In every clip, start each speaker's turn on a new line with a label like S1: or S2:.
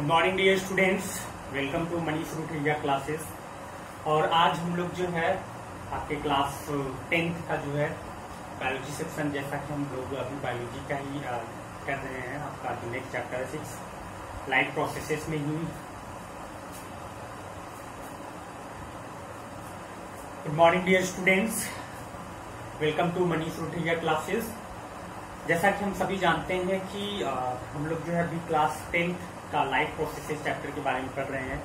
S1: Good morning dear students, welcome to Manish root India classes. और आज हम लोग जो है आपके क्लास 10th का जो है बायोलॉजी सेक्शन, जैसा कि हम लोग अभी बायोलॉजी का ही कर रहे हैं, आपका जो नेक्स्ट चैप्टर है 6 लाइफ प्रोसेसेस में ही। Good morning dear students, welcome to Manish root India classes. जैसा कि हम सभी जानते हैं कि हम लोग जो है अभी क्लास 10th का लाइफ प्रोसेसेस चैप्टर के बारे में पढ़ रहे हैं,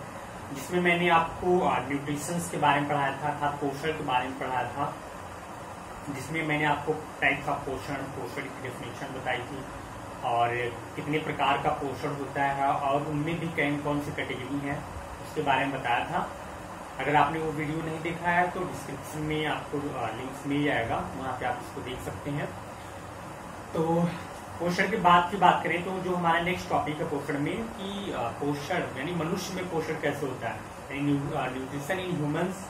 S1: जिसमें मैंने आपको न्यूट्रिशंस के बारे में पढ़ाया था, अर्थात पोषण के बारे में पढ़ाया था, जिसमें मैंने आपको टाइप्स ऑफ पोषण की डेफिनेशन बताई थी और कितने प्रकार का पोषण होता है और उनमें भी कौन सी कैटेगरी है उसके बारे में बताया था। अगर आपने वो वीडियो नहीं देखा है तो डिस्क्रिप्शन में आपको लिंक्स मिल जाएगा, वहाँ पे आप इसको देख सकते हैं। तो पोषण के बाद की बात करें तो जो हमारा नेक्स्ट टॉपिक है पोषण में कि पोषण यानी मनुष्य में पोषण कैसे होता है, यानी न्यूट्रिशन इन ह्यूमंस।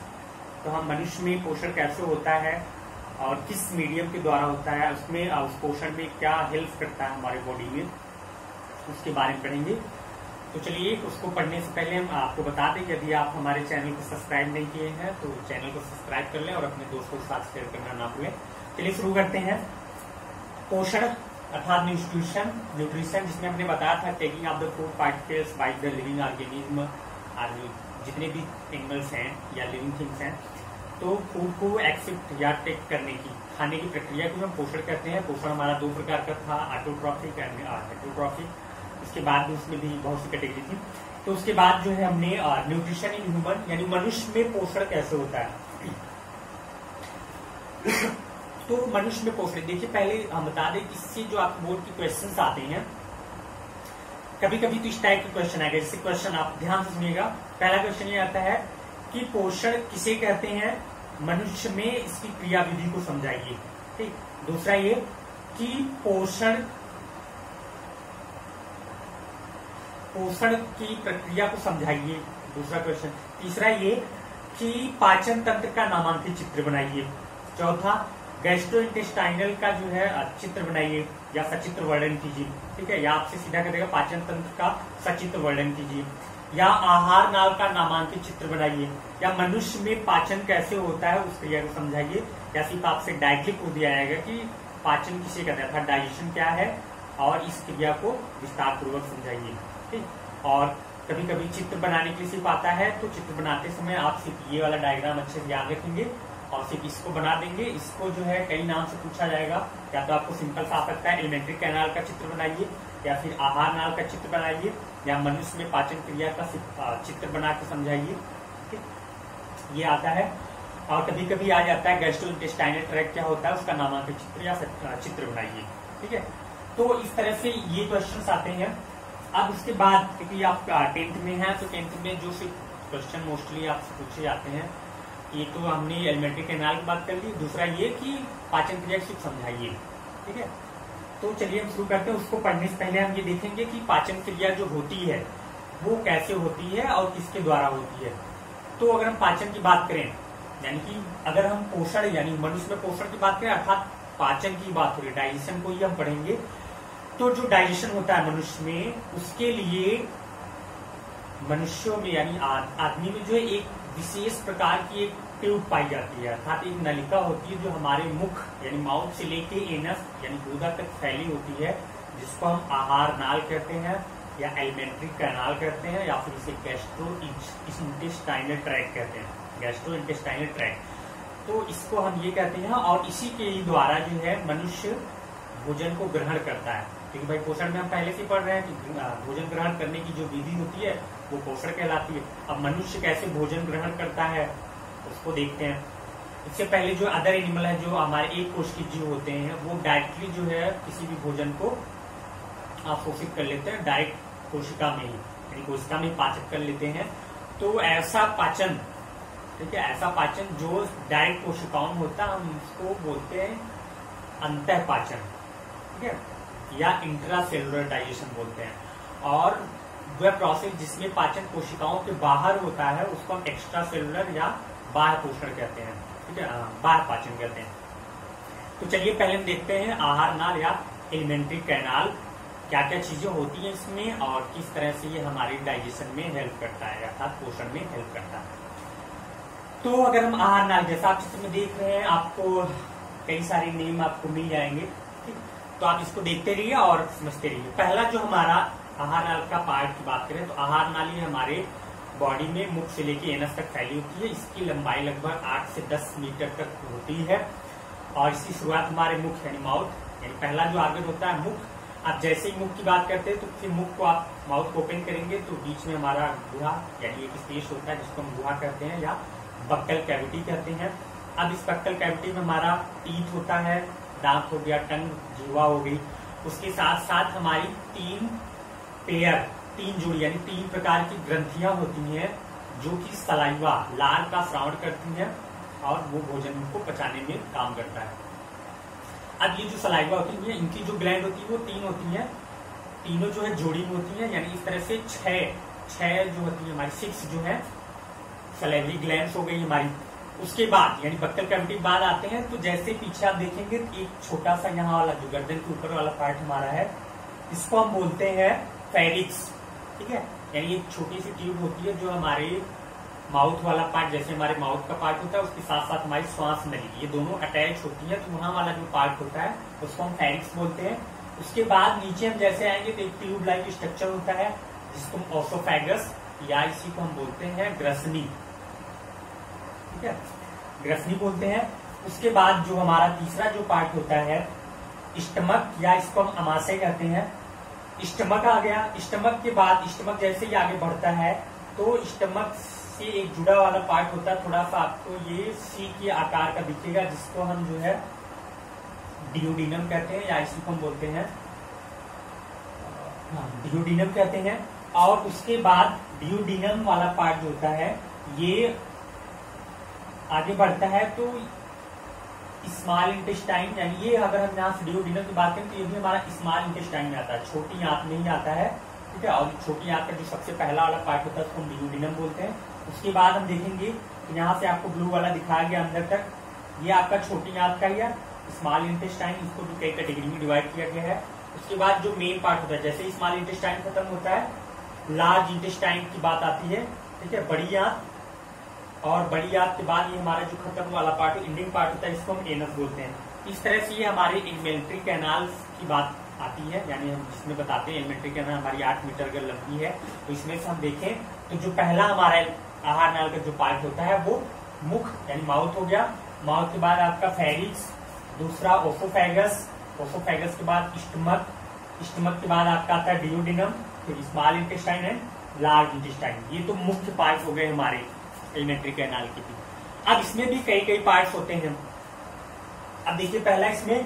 S1: तो हम मनुष्य में पोषण कैसे होता है और किस मीडियम के द्वारा होता है, उसमें उस पोषण में क्या हेल्प करता है हमारे बॉडी में, उसके बारे में पढ़ेंगे। तो चलिए, उसको पढ़ने से पहले हम आपको बता दें कि यदि आप हमारे चैनल को सब्सक्राइब नहीं किए हैं तो चैनल को सब्सक्राइब कर लें और अपने दोस्तों के साथ शेयर करना ना भूलें। चलिए शुरू करते हैं। पोषण अर्थात न्यूट्रिशन, जिसमें हमने बताया था taking of the food particles by the living organism, जितने भी एनिमल्स हैं या लिविंग थिंग्स हैं, तो फूड को एक्सेप्ट या टेक करने की, खाने की प्रक्रिया को हम पोषण कहते हैं। पोषण हमारा 2 प्रकार का था, ऑटोट्रॉफिक एंड हेटेरोट्रॉफिक। उसके बाद भी उसमें भी बहुत सी कैटेगरी थी। तो उसके बाद जो है हमने न्यूट्रिशन इन ह्यूमन यानी मनुष्य में पोषण कैसे होता है। तो मनुष्य में पोषण देखिए, पहले हम बता दें इससे जो आप बोर्ड की क्वेश्चंस आते हैं, कभी कभी तो इस टाइप के क्वेश्चन आएगा। जैसे क्वेश्चन आप ध्यान से सुनिएगा। पहला क्वेश्चन ये आता है कि पोषण किसे कहते हैं, मनुष्य में इसकी क्रियाविधि को समझाइए। ठीक। दूसरा ये कि पोषण की प्रक्रिया को समझाइए, दूसरा क्वेश्चन। तीसरा ये कि पाचन तंत्र का नामांकित चित्र बनाइए। चौथा, गैस्ट्रोइंटेस्टाइनल का जो है चित्र बनाइए या सचित्र वर्णन कीजिए। ठीक है, या आपसे सीधा करेगा पाचन तंत्र का सचित्र वर्णन कीजिए, या आहार नाल का नामांकित चित्र बनाइए, या मनुष्य में पाचन कैसे होता है उस क्रिया को समझाइए, या सिर्फ आपसे डायरेक्टली पूछ दिया जाएगा कि पाचन किसे कहते हैं, डाइजेशन क्या है, और इस क्रिया को विस्तार पूर्वक समझाइए। ठीक। और कभी कभी चित्र बनाने के लिए सिर्फ आता है, तो चित्र बनाते समय आप सिर्फ ये वाला डायग्राम अच्छे से याद रखेंगे और सिर्फ इसको बना देंगे। इसको जो है कई नाम से पूछा जाएगा, या तो आपको सिंपल सा आ सकता है एलिमेंट्री कैनाल का चित्र बनाइए, या फिर आहार नाल का चित्र बनाइए, या मनुष्य में पाचन क्रिया का चित्र बना के समझाइए। ठीक, ये आता है। और कभी कभी आ जाता है गैस्ट्रोइंटेस्टाइनल ट्रैक्ट क्या होता है उसका नामांकित चित्र या चित्र बनाइए। ठीक है, तो इस तरह से ये क्वेश्चन आते हैं। अब उसके बाद क्योंकि आप 10th में है, तो 10th में जो सिर्फ क्वेश्चन मोस्टली आपसे पूछे जाते हैं, ये तो हमने एलिमेंट्री कैनाल की बात कर ली। दूसरा ये कि पाचन क्रिया सिर्फ समझाइए। ठीक है, तो चलिए हम शुरू करते हैं। उसको पढ़ने से पहले हम ये देखेंगे कि पाचन क्रिया जो होती है वो कैसे होती है और किसके द्वारा होती है। तो अगर हम पाचन की बात करें, यानी कि अगर हम पोषण यानी मनुष्य में पोषण की बात करें, अर्थात पाचन की बात हो रही, डाइजेशन को ही हम पढ़ेंगे। तो जो डाइजेशन होता है मनुष्य में, उसके लिए मनुष्यों में यानी आदमी में जो है एक विशेष प्रकार की एक ट्यूब पाई जाती है, अर्थात एक नलिका होती है जो हमारे मुख यानी माउथ से लेके एनस यानी गुदा तक फैली होती है, जिसको हम आहार नाल कहते हैं या एलिमेंट्री कैनाल कहते हैं, या फिर इसे गैस्ट्रोइंटेस्टाइनल ट्रैक्ट कहते हैं, गैस्ट्रोइंटेस्टाइनल ट्रैक्ट। तो इसको हम ये कहते हैं, और इसी के द्वारा जो है मनुष्य भोजन को ग्रहण करता है। क्योंकि भाई पोषण में हम पहले से पढ़ रहे हैं कि भोजन ग्रहण करने की जो विधि होती है वो पोषण कहलाती है। अब मनुष्य कैसे भोजन ग्रहण करता है उसको देखते हैं। इससे पहले जो अदर एनिमल है, जो हमारे एक कोश के जीव होते हैं, वो डायरेक्टली जो है किसी भी भोजन को अवशोषित कर लेते हैं, डायरेक्ट कोशिका में ही, यानी कोशिका में पाचन कर लेते हैं। तो ऐसा पाचन, ठीक है, ऐसा पाचन जो डायरेक्ट कोशिकाओं में होता है, हम उसको बोलते हैं अंतः पाचन। ठीक है, या इंट्रासेलुलर डाइजेशन बोलते हैं। और वह प्रोसेस जिसमें पाचन कोशिकाओं के बाहर होता है उसको हम एक्स्ट्रा सेलुलर या बाह्य पोषण कहते हैं। ठीक है, बाह्य पाचन कहते हैं। तो चलिए पहले हम देखते हैं आहार नाल या एलिमेंट्री कैनाल क्या क्या चीजें होती हैं इसमें और किस तरह से ये हमारे डाइजेशन में हेल्प करता है अर्थात पोषण में हेल्प करता है। तो अगर हम आहार नाल जैसा आप चित्र में देख रहे हैं, आपको कई सारे नेम आपको मिल जाएंगे, ठीक, तो आप इसको देखते रहिए और समझते रहिए। पहला जो हमारा आहार नाल का पार्ट की बात करें तो आहार नाल ये हमारे बॉडी में मुख से लेके एनस तक फैली होती है। इसकी लंबाई लगभग 8 से 10 मीटर तक होती है और इसकी शुरुआत हमारे मुख यानी माउथ यानी पहला जो आर्गन होता है मुख। आप जैसे ही मुख की बात करते हैं तो फिर मुख को आप माउथ को ओपन करेंगे तो बीच में हमारा गुहा यानी एक स्पेस होता है जिसको हम गुहा कहते हैं या बक्कल कैविटी कहते हैं। अब इस बक्कल कैविटी में हमारा टीथ होता है, दांत हो गया, टंग, जीवा हो गई। उसके साथ साथ हमारी 3 जोड़ी यानी 3 प्रकार की ग्रंथियां होती हैं जो कि सलाइवा लार का श्रावण करती हैं और वो भोजन को पचाने में काम करता है। अब ये जो सलाइवा होती है इनकी जो ग्लैंड होती है वो 3 होती है, तीनों जो है जोड़ी में होती है, यानी इस तरह से 6 जो होती है हमारी 6 जो है सलाइवरी ग्लैंड्स हो गई हमारी। उसके बाद यानी बक्कल कैविटी के बाद आते हैं तो जैसे पीछे आप देखेंगे तो एक छोटा सा यहाँ वाला जो गर्दन के ऊपर वाला पार्ट हमारा है इसको हम बोलते हैं फेरिक्स, ठीक है। यानी एक छोटी सी ट्यूब होती है जो हमारे माउथ वाला पार्ट जैसे हमारे माउथ का पार्ट होता है उसके साथ साथ हमारी श्वास नली ये दोनों अटैच होती है, तो वहां वाला जो पार्ट होता है उसको हम फेरिक्स बोलते हैं। उसके बाद नीचे हम जैसे आएंगे तो एक ट्यूब लाइक स्ट्रक्चर होता है जिसको हम ओसोफेगस या इसी को हम बोलते हैं ग्रसनी, ठीक है, ग्रसनी बोलते हैं। उसके बाद जो हमारा तीसरा जो पार्ट होता है स्टमक या इसको हम अमाशय कहते हैं। स्टमक आ गया। स्टमक के बाद स्टमक जैसे ही आगे बढ़ता है तो स्टमक से एक जुड़ा वाला पार्ट होता है, थोड़ा सा आपको ये सी के आकार का दिखेगा जिसको हम जो है डियोडिनम कहते हैं या इसी को हम बोलते हैं डियोडिनम कहते हैं। और उसके बाद डियोडिनम वाला पार्ट जो होता है ये आगे बढ़ता है तो स्मॉल इंटेस्टाइन यानी ये अगर हम यहाँ से डियोडिनम की बात करें तो ये भी हमारा स्मॉल इंटेस्टाइन में आता है, छोटी आंत में ही आता है, ठीक है। और छोटी आंत का जो सबसे पहला वाला पार्ट होता है उसको हम डियोडिनम बोलते हैं। उसके बाद हम देखेंगे यहाँ से आपको ब्लू वाला दिखाया गया अंदर तक, ये आपका छोटी आंत का ही है स्मॉल इंटेस्टाइन, इसको भी कई कैटेगरी में डिवाइड किया गया है। उसके बाद जो मेन पार्ट होता है जैसे स्मॉल इंटेस्टाइन खत्म होता है लार्ज इंटेस्टाइन की बात आती है, ठीक है, बड़ी आंत। और बड़ी आंत के बाद ये हमारा जो खत्म वाला पार्ट एंडिंग पार्ट होता है इसको हम एनस बोलते हैं। इस तरह से ये हमारे एलिमेंट्री कैनाल की बात आती है, यानी हम जिसमें बताते हैं एलिमेंट्री कैनाल हमारी 8 मीटर अगर लंबी है तो इसमें से हम देखें तो जो पहला हमारा आहार नाल का जो पार्ट होता है वो मुख यानी माउथ हो गया। माउथ के बाद आपका फेरिक्स, दूसरा ओसोफेगस, ओसोफेगस के बाद स्टमक, स्टमक के बाद आपका आता है डियोडिनम, फिर small intestine and large intestine. ये तो मुख्य पार्ट हो गए हमारे एलिमेंट्री कैनाल के भी। अब इसमें भी कई पार्ट्स होते हैं। अब देखिए पहला इसमें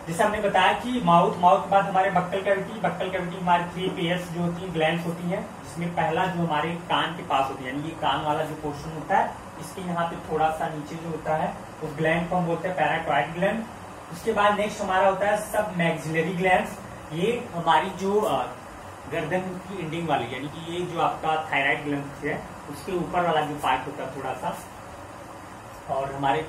S1: जैसे हमने बताया कि माउथ के बाद हमारे बक्कल कैविटी हमारी 3 पेयर्स जो होती है ग्लैंड्स होती हैं। इसमें पहला जो हमारे कान के पास होती है यानी ये कान वाला जो पोर्शन होता है इसके यहाँ पे थोड़ा सा नीचे जो होता है उस ग्लैंड को हम बोलते हैं पैराट्रॉइड ग्लैंड। उसके बाद नेक्स्ट हमारा होता है सब मैक्सिलरी ग्लैंड्स, ये हमारी जो गर्दन की एंडिंग वाली यानी कि ये जो आपका थायराइड ग्लैंड है उसके ऊपर वाला जो पार्ट होता है थोड़ा सा, और हमारे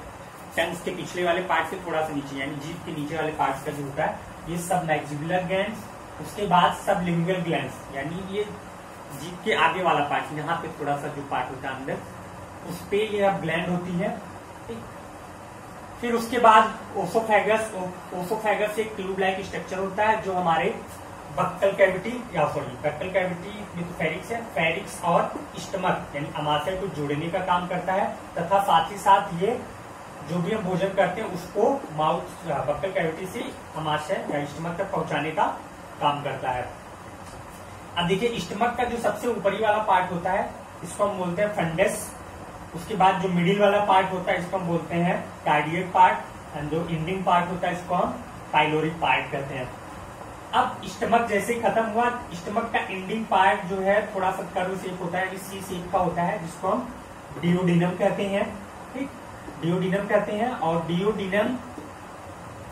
S1: टंग्स के पिछले वाले पार्ट से थोड़ा सा नीचे यानी जीभ के नीचे वाले पार्ट का जो होता है ये सब मैक्सिबुलर ग्लैंड्स। उसके बाद सब लिंगुअल ग्लैंड्स यानी ये जीभ के आगे वाला पार्ट यहाँ पे थोड़ा सा जो पार्ट होता है अंदर उस पे ये अब ग्लैंड होती है, ठीक। फिर उसके बाद ओसोफेगस एक ट्यूब लाइक स्ट्रक्चर होता है जो हमारे बक्कल कैविटी में तो फेरिक्स है, फेरिक्स और स्टमक यानी अमाशय को जोड़ने का काम करता है तथा साथ ही साथ ये जो भी हम भोजन करते हैं उसको माउथ बक्कल कैविटी से अमाशय या स्टमक तक पहुंचाने का काम करता है। अब देखिए स्टमक का जो सबसे ऊपरी वाला पार्ट होता है इसको हम बोलते हैं फंडस। उसके बाद जो मिडिल वाला पार्ट होता है इसको हम बोलते हैं कार्डियक पार्ट, एंड जो एंडिंग पार्ट होता है इसको हम पाइलोरिक पार्ट कहते हैं। अब स्टमक जैसे खत्म हुआ, स्टमक का एंडिंग पार्ट जो है थोड़ा सा कर्व शेप होता है, सी शेप का होता है जिसको हम डियोडिनम कहते हैं, ठीक, डियोडिनम कहते हैं। और डियोडिनम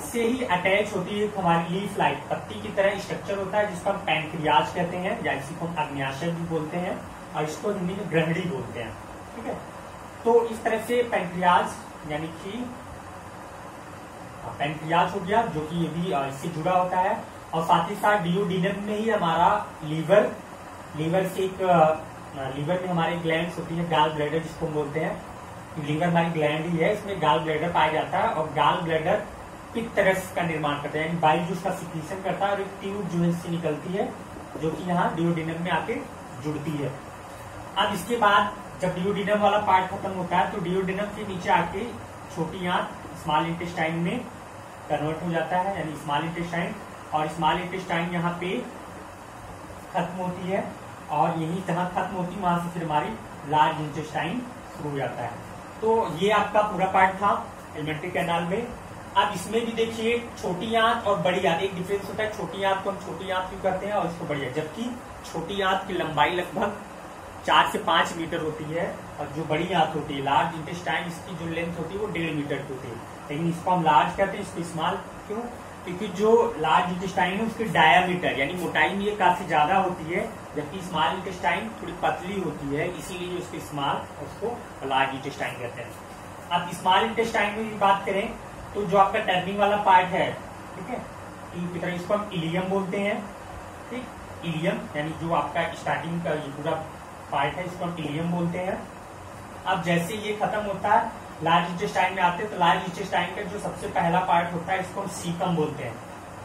S1: से ही अटैच होती है हमारी लीफ लाइक पत्ती की तरह स्ट्रक्चर होता है जिसको हम पैंक्रियाज कहते हैं या इसी को हम अग्न्याशय भी बोलते हैं और इसको हिंदी में ग्रहणी बोलते हैं, ठीक है। तो इस तरह से पैंक्रियाज यानी कि पैंक्रियाज हो गया जो कि ये भी इससे जुड़ा होता है। और साथ ही साथ डियोडिनम में ही हमारा लीवर से एक लीवर में हमारी ग्लैंड्स होती है, गाल ब्लैडर जिसको हम बोलते हैं। लीवर हमारी ग्लैंड ही है, इसमें गाल ब्लैडर पाया जाता है और गाल ब्लैडर पित्त रस का निर्माण करता है, यानी बाइल जूस का सिक्रीशन करता है और एक ट्यूब जो है निकलती है जो कि यहाँ डियोडिनम में आके जुड़ती है। अब इसके बाद जब डियोडिनम वाला पार्ट खत्म होता है तो डियोडिनम के नीचे आके छोटी आंत स्मॉल इंटेस्टाइन में कन्वर्ट हो जाता है, यानी स्मॉल इंटेस्टाइन, और स्मॉल इंटेस्टाइन यहाँ पे खत्म होती है और यही जहां खत्म होती है वहां से फिर हमारी लार्ज इंटेस्टाइन शुरू हो जाता है। तो ये आपका पूरा पार्ट था एलिमेंट्री कैनाल में। अब इसमें भी देखिए छोटी आंत और बड़ी आंत, एक डिफरेंस होता है। छोटी आंत को हम छोटी आंत क्यों करते हैं और इसको बड़ी आंत, जबकि छोटी आंत की लंबाई लगभग 4 से 5 मीटर होती है और जो बड़ी आंत होती है लार्ज इंटेस्टाइन, इसकी जो लेंथ होती है वो 1.5 मीटर की होती है, लेकिन इसको हम लार्ज कहते हैं, इसको स्मॉल क्यों? क्योंकि जो लार्ज इंटेस्टाइन है उसकी डायामीटर यानी मोटाई में काफी ज्यादा होती है, जबकि स्मॉल इंटेस्टाइन थोड़ी पतली होती है, इसीलिए उसको स्मॉल उसको लार्ज इंटेस्टाइन कहते हैं। अब स्मॉल इंटेस्टाइन में बात करें तो जो आपका टर्निंग वाला पार्ट है, ठीक है, की तरह इसको हम इलियम बोलते हैं, ठीक, इलियम यानी जो आपका स्टार्टिंग का ये पूरा पार्ट है इसको हम इलियम बोलते हैं। अब जैसे ये खत्म होता है लार्ज इंटेस्टाइन में आते हैं तो लार्ज इंटेस्टाइन का जो सबसे पहला पार्ट होता है इसको हम सीकम बोलते हैं,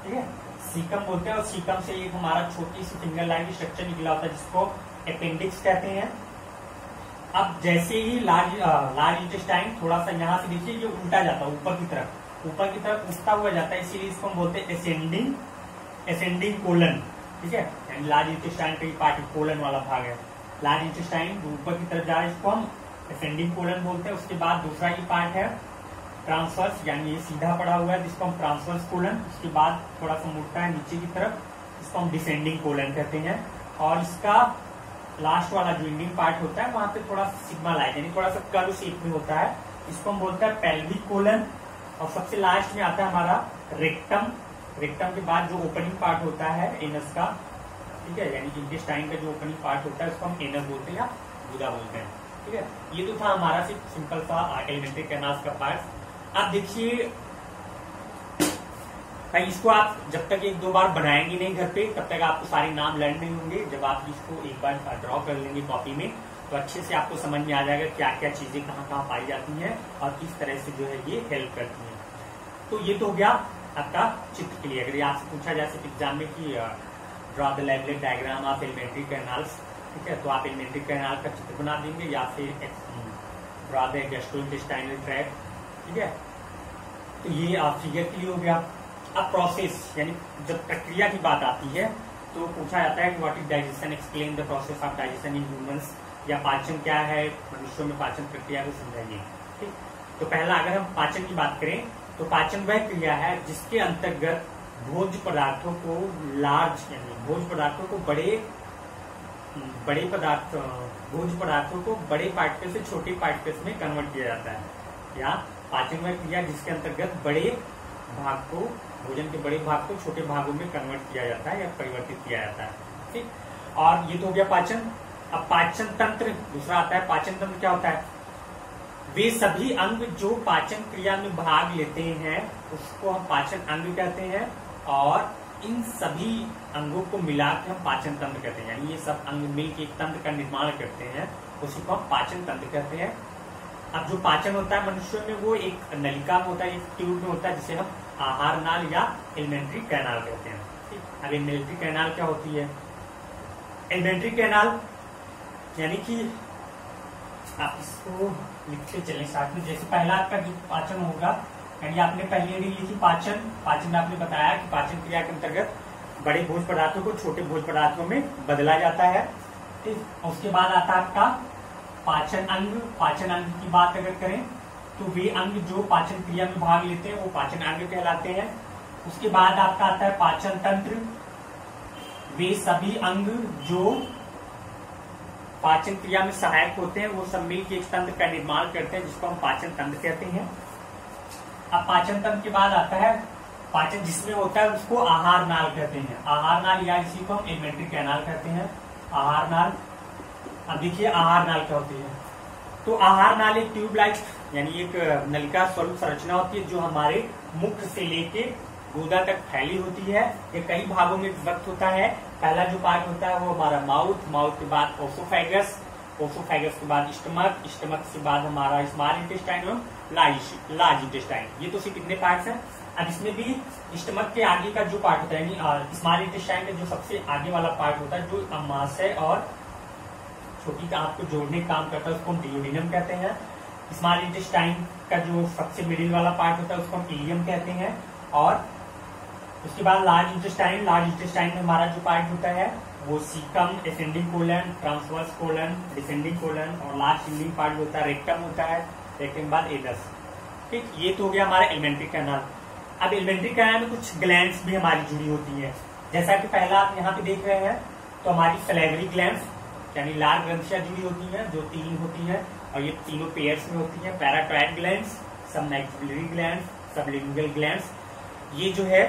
S1: ठीक है, सीकम बोलते हैं। और सीकम से एक हमारा छोटी सी फिंगर लाइन स्ट्रक्चर निकला होता है जिसको अपेंडिक्स कहते हैं। अब जैसे ही लार्ज इंटेस्टाइन थोड़ा सा यहाँ से देखिए ये उल्टा जाता है ऊपर की तरफ उठता हुआ जाता है, इसीलिए इसको हम बोलते हैं असेंडिंग कोलन, ठीक है, यानी लार्ज इंटेस्टाइन का पार्ट कोलन वाला भाग है। लार्ज इंटेस्टाइन ऊपर की तरफ जा रहा है, इसको हम असेंडिंग कोलन बोलते हैं। उसके बाद दूसरा ये पार्ट है ट्रांसवर्स, यानी ये सीधा पड़ा हुआ है जिसको हम ट्रांसवर्स कोलन, उसके बाद थोड़ा सा मुड़ता है नीचे की तरफ, इसको हम डिसेंडिंग कोलन कहते हैं। और इसका लास्ट वाला जो एंडिंग पार्ट होता है वहां पे थोड़ा सिग्मा लाइन यानी थोड़ा सा कर्व शेप में होता है, इसको हम बोलते हैं पेल्विक कोलन। और सबसे लास्ट में आता है हमारा रेक्टम के बाद जो ओपनिंग पार्ट होता है एनस का, ठीक है, यानी इंटेस्टाइन का जो ओपनिंग पार्ट होता है उसको हम एनस बोलते हैं या गुदा बोलते हैं, ठीक है। ये तो था हमारा सिर्फ सिंपल सा एलिमेंट्री कैनाल्स का पार्ट। अब देखिए भाई इसको आप जब तक 1-2 बार बनाएंगे नहीं घर पे तब तक आपको सारे नाम लर्न नहीं होंगे। जब आप इसको एक बार ड्रॉ कर लेंगे कॉपी में तो अच्छे से आपको समझ में आ जाएगा क्या क्या चीजें कहाँ कहाँ पाई जाती हैं और किस तरह से जो है ये हेल्प करती हैं। तो ये तो हो गया आपका चित्र के लिए। अगर आपसे पूछा जाए एग्जाम में कि draw the labelled diagram of alimentary canals, ठीक है, तो आप एलिमेंट्री कैनाल का चित्र बना देंगे या फिर ड्रॉ द गैस्ट्रोइंटेस्टाइनल ट्रैक्ट, ठीक है। तो ये आप फिगर के लिए हो गया। अब प्रोसेस यानी जब प्रक्रिया की बात आती है तो पूछा जाता है कि what is digestion, explain the process of digestion in humans, या पाचन क्या है, मनुष्यों में पाचन प्रक्रिया को समझाइए, ठीक। तो पहला अगर हम पाचन की बात करें तो पाचन वह क्रिया है जिसके अंतर्गत भोज्य पदार्थों को बड़े पार्टिकल से छोटे पार्टिकल्स में कन्वर्ट किया जाता है, या पाचन वह क्रिया जिसके अंतर्गत भोजन के बड़े भाग को छोटे भागों में कन्वर्ट किया जाता है या परिवर्तित किया जाता है, ठीक। और ये तो हो गया पाचन। अब पाचन तंत्र दूसरा आता है। पाचन तंत्र क्या होता है? वे सभी अंग जो पाचन क्रिया में भाग लेते हैं उसको हम पाचन अंग कहते हैं, और इन सभी अंगों को मिला के हम पाचन तंत्र कहते हैं, यानी ये सब अंग मिलकर एक तंत्र का निर्माण करते हैं, उसी को हम पाचन तंत्र कहते हैं। अब जो पाचन होता है मनुष्य में वो एक नलिका में होता है, एक ट्यूब में होता है जिसे हम आहार नाल या एलिमेंट्री कैनाल कहते हैं, ठीक। अब एलिमेंट्री कैनाल क्या होती है? एलिमेंट्री कैनाल यानी कि आप इसको लिखते चलें साथ में। जैसे पहला आपका जो पाचन होगा, यानी आपने पहले रीडिंग लिखी पाचन में आपने बताया कि पाचन क्रिया के अंतर्गत बड़े भोज्य पदार्थों को छोटे भोज्य पदार्थों में बदला जाता है, ठीक। उसके बाद आता है आपका पाचन अंग की बात अगर करें तो वे अंग जो पाचन क्रिया में भाग लेते हैं वो पाचन अंग कहलाते हैं। उसके बाद आपका आता है पाचन तंत्र। वे सभी अंग जो पाचन क्रिया में सहायक होते हैं वो सब मिलकर एक तंत्र का निर्माण करते हैं जिसको हम पाचन तंत्र कहते हैं। अब पाचन तंत्र के बाद आता है पाचन जिसमें होता है उसको आहार नाल कहते हैं। आहार नाल या इसी को हम एलिमेंट्री कैनाल कहते हैं, आहार नाल। अब देखिए आहार नाल क्या होती है। तो आहार नाल एक ट्यूब लाइक यानी एक नलिका स्वरूप संरचना होती है जो हमारे मुख से लेके गुदा तक फैली होती है। ये कई भागों में विभक्त होता है। पहला जो पार्ट होता है वो हमारा माउथ के बाद ओसोफेगस के बाद स्टमक के बाद हमारा स्मॉल इंटेस्टाइन और लार्ज इंटेस्टाइन। ये तो सिर्फ इतने पार्ट्स हैं। अब इसमें भी स्टमक के आगे का जो पार्ट होता है यानी स्मॉल इंटेस्टाइन का जो सबसे आगे वाला पार्ट होता है जो अमाशय और छोटी दांत को जोड़ने का काम करता है उसको हम डियोडिनम कहते हैं। स्मॉल इंटेस्टाइन का जो सबसे मिडिल वाला पार्ट होता है उसको हम इलियम कहते हैं। और उसके बाद लार्ज इंटेस्टाइन में हमारा जो पार्ट होता है वो caecum, ascending colon, transverse colon, descending colon और लास्ट इंडिंग पार्ट होता है रेक्टम होता है। रेक्टम के बाद एनस। ठीक, ये तो हो गया हमारा एलिमेंट्री कैनाल। अब एलिमेंट्री कैनाल में कुछ ग्लैंड्स भी हमारी जुड़ी होती है। जैसा कि पहला आप यहाँ पे देख रहे हैं तो हमारी सलेवरी ग्लैंड्स यानी लार ग्रंथियां जुड़ी होती हैं जो 3 होती हैं और ये तीनों पेयर्स में होती हैं। Parotid glands, submaxillary glands, sublingual glands. ये जो है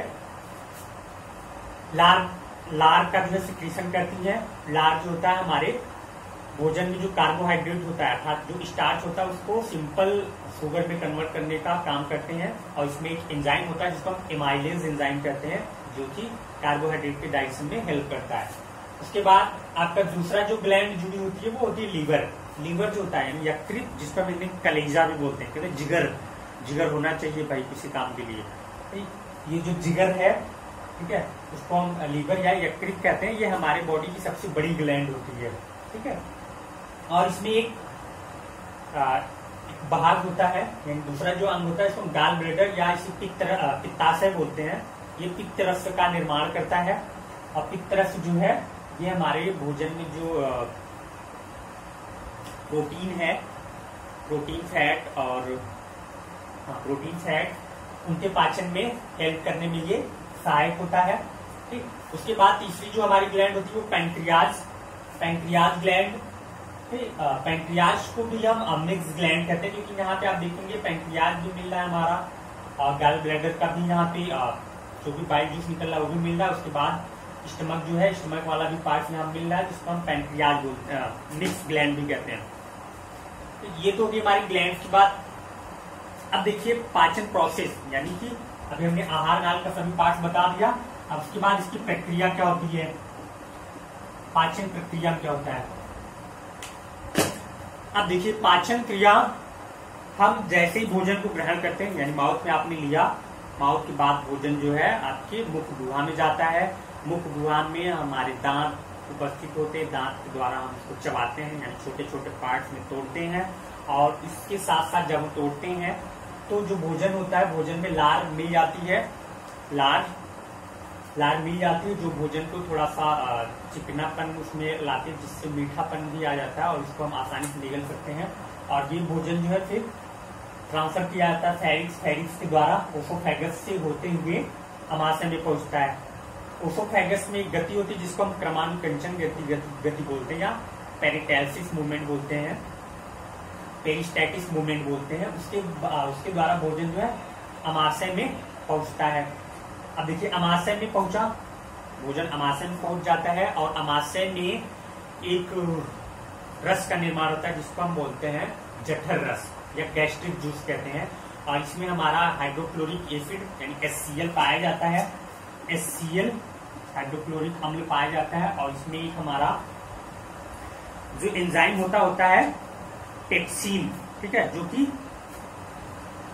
S1: लार का जो है सिक्रीशन करती है। लार जो होता है हमारे भोजन में जो कार्बोहाइड्रेट होता है अर्थात जो स्टार्च होता है उसको सिंपल शुगर में कन्वर्ट करने का काम करते हैं। और इसमें एक एंजाइम होता है जिसको हम एमाइलेज एंजाइम कहते हैं जो कि कार्बोहाइड्रेट के डाइजेशन में हेल्प करता है। उसके बाद आपका दूसरा जो ग्लैंड जुड़ी होती है वो होती है लीवर जो होता है यकृत, जिसको हम कलेजा भी बोलते हैं। कहते हैं जिगर होना चाहिए भाई किसी काम के लिए। ये जो जिगर है, ठीक है, उसको हम लीवर या यकृत कहते हैं। ये हमारे बॉडी की सबसे बड़ी ग्लैंड होती है। ठीक है, और इसमें एक भाग होता है यानी दूसरा जो अंग होता है इसको गाल ब्लेडर या इसे पित्ताशय बोलते हैं। ये पित्त रस का निर्माण करता है। और पित्त रस जो है ये हमारे भोजन में जो प्रोटीन है, प्रोटीन फैट उनके पाचन में हेल्प करने में ये सहायक होता है। ठीक, उसके बाद तीसरी जो हमारी ग्लैंड होती है वो पैंक्रियाज ग्लैंड। पैंक्रियाज को भी हम मिक्स ग्लैंड कहते हैं क्योंकि यहाँ पे आप देखेंगे पैंक्रियाज भी मिल रहा है हमारा और गैल ब्लैडर का भी यहाँ पे जो भी बाइल जूस निकल रहा है वो भी मिल रहा है। उसके बाद स्टमक जो है, स्टमक वाला भी पार्ट यहाँ मिल रहा है जिसको हम पैंक्रियाज बोलते हैं, मिक्स ग्लैंड भी कहते हैं। तो ये तो होगी हमारी ग्लैंड की बात। अब देखिए पाचन प्रोसेस यानी कि अभी हमने आहार नाल का सभी पार्ट बता दिया। अब उसके बाद इसकी प्रक्रिया क्या होती है, पाचन प्रक्रिया में क्या होता है। अब देखिए पाचन क्रिया, हम जैसे ही भोजन को ग्रहण करते हैं यानी माउथ में आपने लिया, माउथ के बाद भोजन जो है आपके मुख गुहा में जाता है। मुख गुहा में हमारे दांत उपस्थित होते हैं, दांत के द्वारा हम इसको चबाते हैं यानी छोटे छोटे पार्ट्स में तोड़ते हैं। और इसके साथ साथ जब हम तोड़ते हैं तो जो भोजन होता है भोजन में लार मिल जाती है, लार मिल जाती है जो भोजन को थोड़ा सा चिकनापन उसमें लाती है जिससे मीठापन भी आ जाता है और इसको हम आसानी से निगल सकते हैं। और ये भोजन जो है फिर ट्रांसफर किया जाता है फेरिक्स के द्वारा ओसोफेगस से होते हुए अमाशय में पहुंचता है। ओसोफेगस में एक गति होती है जिसको हम क्रमानुकंचन गति बोलते हैं या पेरिस्टैल्सिस मूवमेंट बोलते हैं, पेरिस्टैटिस मूवमेंट बोलते हैं। उसके द्वारा भोजन जो है अमाशय में पहुंचता है। अब देखिए अमाशय में पहुंचा, भोजन अमाशय में पहुंच जाता है और अमाशय में एक रस का निर्माण होता है जिसको हम बोलते हैं जठर रस या गैस्ट्रिक जूस कहते हैं। और इसमें हमारा हाइड्रोक्लोरिक एसिड यानी HCl पाया जाता है। HCl हाइड्रोक्लोरिक अम्ल पाया जाता है। और इसमें एक हमारा जो एंजाइम होता है पेप्सिन, ठीक है, जो कि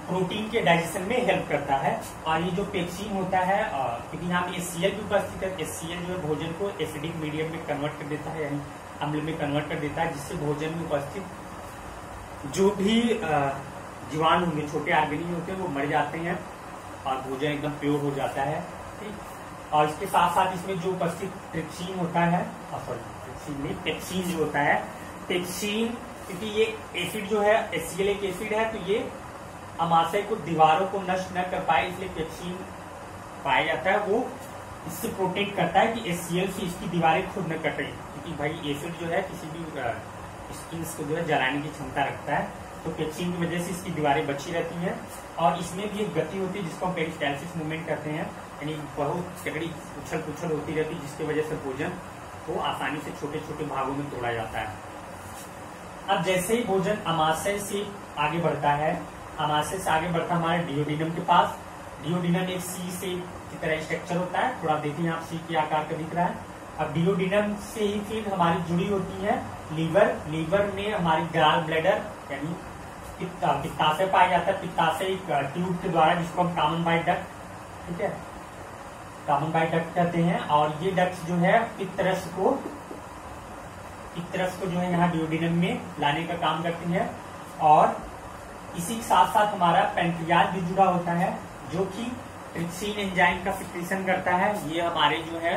S1: प्रोटीन के डाइजेशन में हेल्प करता है। और ये जो पेप्सिन होता है क्योंकि यहाँ पे HCl भी उपस्थित है, HCl जो है भोजन को एसिडिक मीडियम में कन्वर्ट कर देता है यानी अम्ल में कन्वर्ट कर देता है जिससे भोजन में उपस्थित जो भी जीवाणु होंगे, छोटे ऑर्गेनिज्म होते हैं वो मर जाते हैं और भोजन एकदम प्योर हो जाता है। ठीक, और इसके साथ साथ इसमें जो उपस्थित ट्रिप्सिन होता है, पेप्सिन जो होता है, पेप्सिन क्योंकि ये एसिड जो है HCl एक एसिड है तो ये अमाशय को दीवारों को नष्ट न कर पाए इसलिए पेप्सिन पाया जाता है। वो इससे प्रोटेक्ट करता है कि HCl से इसकी दीवारें खुद न कटे क्योंकि भाई एसिड जो है किसी भी स्किन को जो है जलाने की क्षमता रखता है तो पेप्सिन की वजह से इसकी दीवारें बची रहती हैं। और इसमें भी एक गति होती है जिसको हम पेरिस्टैल्सिस मूवमेंट कहते हैं यानी बहुत तगड़ी उछल पुछल होती रहती है जिसकी वजह से भोजन को आसानी से छोटे छोटे भागों में तोड़ा जाता है। अब जैसे ही भोजन अमाशय से आगे बढ़ता है, अमाशय से आगे बढ़ता हमारे डियोडिनम के पास। डिओडिनम एक सी से की तरह स्ट्रक्चर होता है, थोड़ा देखिए आप सी के आकार का दिख रहा है। अब डिओडिनम से ही फिर हमारी जुड़ी होती है लीवर। लीवर में हमारी गॉल ब्लैडर यानी पित्ताशय पाया जाता है, पित्ताशय एक ट्यूब के द्वारा जिसको हम कॉमन बाइल डक्ट, ठीक है, कॉमन बाइल डक्ट कहते हैं। और ये डक्ट जो है पित्तरस को जो है यहाँ डिओडिनम में लाने का काम करती है। और इसी के साथ साथ हमारा पैंक्रियाज भी जुड़ा होता है जो कि ट्रिप्सिन एंजाइम का सिक्रीशन करता है। ये हमारे जो है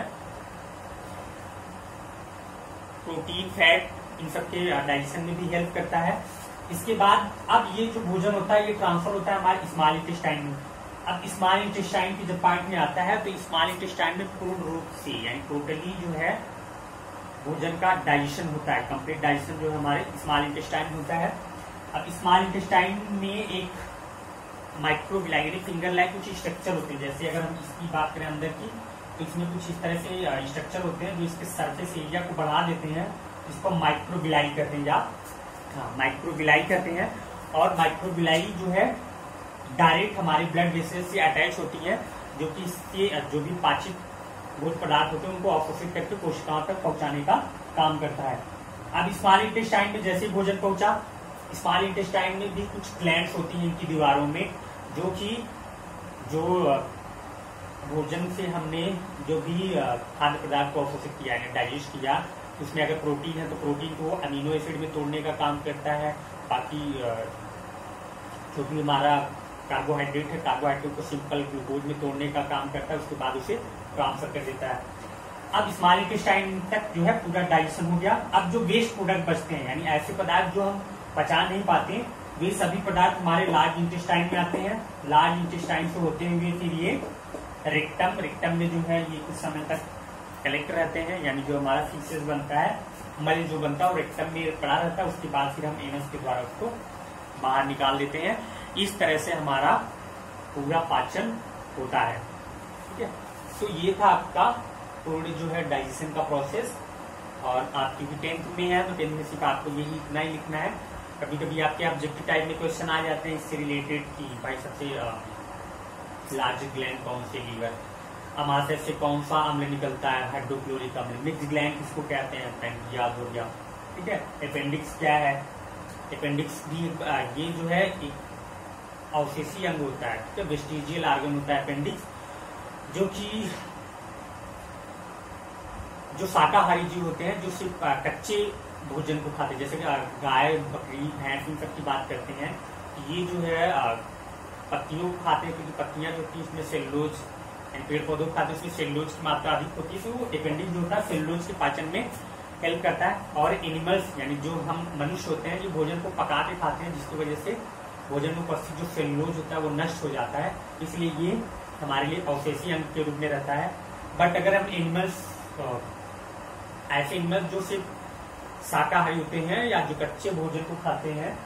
S1: प्रोटीन, फैट, इन सबके डाइजेशन में भी हेल्प करता है। इसके बाद अब ये जो भोजन होता है ये ट्रांसफर होता है हमारे स्मॉल इंटेस्टाइन में। अब स्मॉल इंटेस्टाइन की जब पार्ट में आता है तो स्मॉल इंटेस्टाइन में पूर्ण रूप से यानी टोटली जो है भोजन का डाइजेशन होता है, कंप्लीट डाइजेशन जो है हमारे स्मॉल इंटेस्टाइन में होता है। अब स्मॉल इंटेस्टाइन में एक माइक्रोविलाई यानी फिंगर लाइक कुछ स्ट्रक्चर होते हैं। जैसे अगर हम इसकी बात करें अंदर की तो इसमें कुछ इस तरह से स्ट्रक्चर होते हैं जो इसके सरफेस एरिया को बढ़ा देते हैं, इसको माइक्रोविलाई कहते हैं, या माइक्रोविलाई कहते हैं। और माइक्रोविलाई जो है डायरेक्ट हमारे ब्लड वेसल से अटैच होती है, जो कि इसके जो भी पाचित भोज्य पदार्थ होते हैं उनको अवशोषित करके कोशिकाओं तक पहुंचाने का काम करता है। अब स्मॉल इंटेस्टाइन में जैसे भोजन पहुंचा, स्मॉल इंटेस्टाइन में भी कुछ ग्लैंड्स होती हैं इनकी दीवारों में, जो कि जो भोजन से हमने जो भी खाद्य पदार्थ को अवशोषित किया है, डाइजेस्ट किया, उसमें अगर प्रोटीन है तो प्रोटीन को अमीनो एसिड में तोड़ने का काम करता है। बाकी जो भी हमारा कार्बोहाइड्रेट है, कार्बोहाइड्रेट को सिंपल ग्लूकोज में तोड़ने का काम करता है, उसके बाद उसे ट्रांसफर कर देता है। अब स्मॉल इंटेस्टाइन तक जो है पूरा डाइजेशन हो गया। अब जो वेस्ट प्रोडक्ट बचते हैं यानी ऐसे पदार्थ जो हम पचा नहीं पाते, वे सभी पदार्थ हमारे लार्ज इंटेस्टाइन में आते हैं। लार्ज इंटेस्टाइन से होते हुए फिर ये रेक्टम में जो है ये कुछ समय तक कलेक्ट रहते हैं, यानी जो हमारा फीसेस बनता है, मल जो बनता है वो रेक्टम में पड़ा रहता है। उसके बाद फिर हम एनस के द्वारा उसको बाहर निकाल देते हैं। इस तरह से हमारा पूरा पाचन होता है, ठीक है। तो ये था आपका पूर्ण जो है डाइजेशन का प्रोसेस। और आपकी भी 10th में है तो 10th में सिर्फ आपको यही इतना ही लिखना है। कभी कभी आपके ऑब्जेक्टिव टाइप में क्वेश्चन आ जाते हैं इससे रिलेटेड कि भाई सबसे लार्ज ग्लैंड कौन से, लीवर, अमाशय से कौन सा अम्ल निकलता है, हाइड्रोक्लोरिक अम्ल, मिक्स ग्लैंड किसको कहते हैं, पैंक्रियाज हो गया, ठीक है। अपेंडिक्स क्या है, अपेंडिक्स भी ये जो है एक अवशेषीय अंग होता है, ठीक है, वेस्टिजियल आर्गन होता है अपेंडिक्स, जो कि जो शाकाहारी जीव होते हैं जो सिर्फ कच्चे भोजन को खाते हैं, जैसे कि गाय, बकरी, भैंस, इन सब की बात करते हैं। ये जो है पत्तियों को खाते हैं, क्योंकि पत्तियां जो होती है इसमें सेलुलोज, पेड़ पौधों को खाते हैं उसमें सेलुलोज की मात्रा अधिक होती है, तो वो अपेंडिक्स जो होता है सेलुलोज के पाचन में हेल्प करता है। और एनिमल्स यानी जो हम मनुष्य होते हैं जो भोजन को पका के खाते हैं, जिसकी वजह से भोजन में उपस्थित जो सेलुलोज होता है वो नष्ट हो जाता है, इसलिए ये हमारे लिए अवशेषीय अंग के रूप में रहता है। बट अगर हम एनिमल्स, ऐसे एनिमल्स जो सिर्फ शाकाहारी होते हैं या जो कच्चे भोजन को खाते हैं,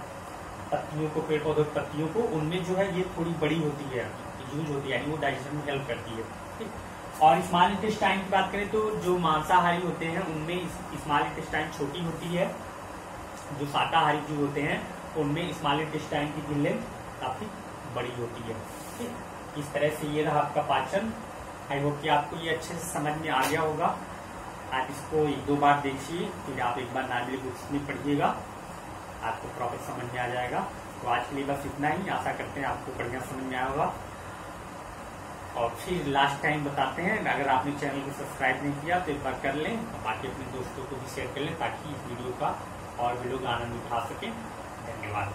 S1: पत्तियों को, पेड़ पौधों की पत्तियों को, उनमें जो है ये थोड़ी बड़ी होती है, यूज होती है, यानी वो डाइजेशन में हेल्प करती है, ठीक। और स्मॉल इंटेस्टाइन की बात करें तो जो मांसाहारी होते हैं उनमें स्मॉल इंटेस्टाइन छोटी होती है, जो शाकाहारी जीव होते हैं उनमें स्मॉल इंटेस्टाइन की गिल्लें काफी बड़ी होती है, ठीक। इस तरह से ये रहा आपका पाचन। आई होप कि आपको ये अच्छे से समझ में आ गया होगा। आप इसको 1-2 बार देखिए, फिर आप एक बार नार्मली बुक्स में पढ़िएगा, आपको प्रॉपर समझ में आ जाएगा। तो आज के लिए बस इतना ही, आशा करते हैं आपको बढ़िया समझ में आया होगा। और फिर लास्ट टाइम बताते हैं, अगर आपने चैनल को सब्सक्राइब नहीं किया तो एक बार कर लें, बाकी अपने दोस्तों को भी शेयर कर लें ताकि इस वीडियो का और भी लोग आनंद उठा सकें। धन्यवाद।